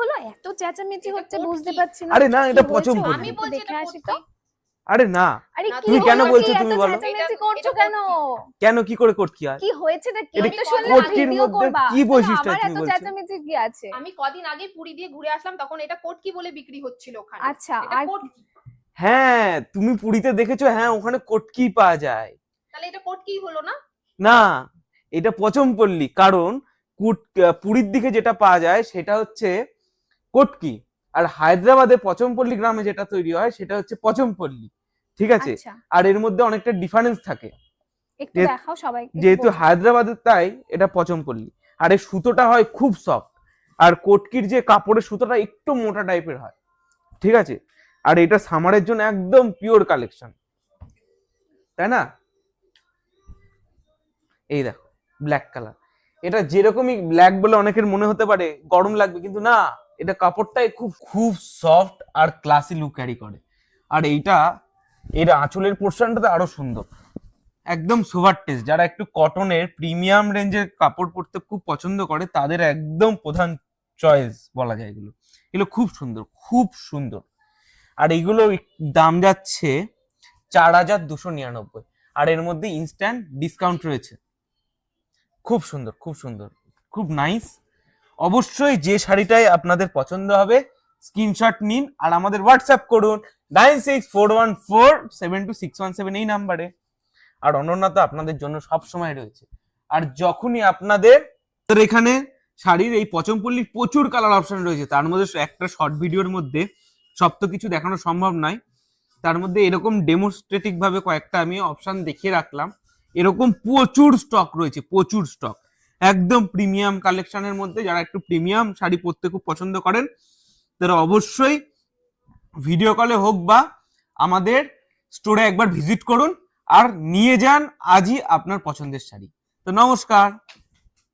হলো এত চেঁচামেচি হচ্ছে বুঝতে পারছি না। আরে না, এটা কি পচম হয়েছে? পল্লী। আমি বলছি দেখে আসি তো। আরে না, আরে কি তুমি কেন হলো বলছো? কি তুমি এত বলো চেঁচামেচি করছো কেন? কেন, কি করে কোটকি হয়? কি হয়েছে না? কি এটা তো শুনলে কোটকির ভিডিও মধ্যে করবা কি বৈশিষ্ট্য আমার তুমি এত বলছো? চেঁচামেচি কি আছে? আমি কদিন আগে পুরী দিয়ে ঘুরে আসলাম, তখন এটা কোটকি বলে বিক্রি হচ্ছিল ওখানে। আচ্ছা, এটা আর কোটকি। হ্যাঁ, তুমি পুরীতে দেখেছো, হ্যাঁ ওখানে কোটকি পাওয়া যায়। তাহলে এটা কোটকি হলো না? না, এটা পচমপল্লী। কারণ পুরীর দিকে যেটা পাওয়া যায় সেটা হচ্ছে কোটকি, আর হায়দ্রাবাদে পচমপল্লী গ্রামে যেটা তৈরি হয় সেটা হচ্ছে পচমপল্লী। ঠিক আছে? আচ্ছা আর এর মধ্যে অনেকটা ডিফারেন্স থাকে। একটু দেখাও সবাইকে, একটু যেহেতু বোঝাও। হায়দ্রাবাদের, তাই এটা পচমপল্লী। আর এই সুতোটা হয় খুব সফট, আর কোটকির যে কাপড়ের সুতোটা একটু মোটা টাইপের হয়। ঠিক আছে? আর এটা সামারের জন্য একদম পিওর কালেকশন, তাই না? এই দেখো, ব্ল্যাক কালার। এটা যেরকমই ব্ল্যাক বলে অনেকের মনে হতে পারে গরম লাগবে, কিন্তু না, এটা কাপড়টাই খুব খুব সফট আর ক্লাসি লুক ক্যারি করে। আর এইটা, এর আঁচলের পোর্শনটা তো আরো সুন্দর, একদম সোভার টেস্ট। যারা একটু কটনের প্রিমিয়াম রেঞ্জের কাপড় পরতে খুব পছন্দ করে তাদের একদম প্রধান চয়েস বলা যায়। এগুলো এগুলো খুব সুন্দর, খুব সুন্দর। আর এগুলো দাম যাচ্ছে 4299, আর এর মধ্যে ইনস্ট্যান্ট ডিসকাউন্ট রয়েছে। খুব সুন্দর, খুব সুন্দর, খুব নাইস। অবশ্যই যে শাড়িটাই আপনাদের পছন্দ হবে স্ক্রিনশট নিন আর আমাদের হোয়াটসঅ্যাপ করুন 9641472617 এই নাম্বারে। আর অনন্যা তো আপনাদের জন্য সব সময় রয়েছে। আর যখনই আপনাদের এখানে শাড়ির এই পচমপল্লীর প্রচুর কালার অপশন রয়েছে, তার মধ্যে একটা শর্ট ভিডিওর মধ্যে সব তো কিছু দেখানো সম্ভব নয়, তার মধ্যে এরকম ডেমোস্ট্রেটিভ ভাবে কয়েকটা আমি অপশন দেখিয়ে রাখলাম। এরকম প্রচুর স্টক রয়েছে, প্রচুর স্টক, একদম প্রিমিয়াম কালেকশনের মধ্যে। যারা একটু প্রিমিয়াম শাড়ি পরতে খুব পছন্দ করেন তারা অবশ্যই ভিডিও কলে হোক বা আমাদের স্টোরে একবার ভিজিট করুন আর নিয়ে যান আজই আপনার পছন্দের শাড়ি। তো নমস্কার।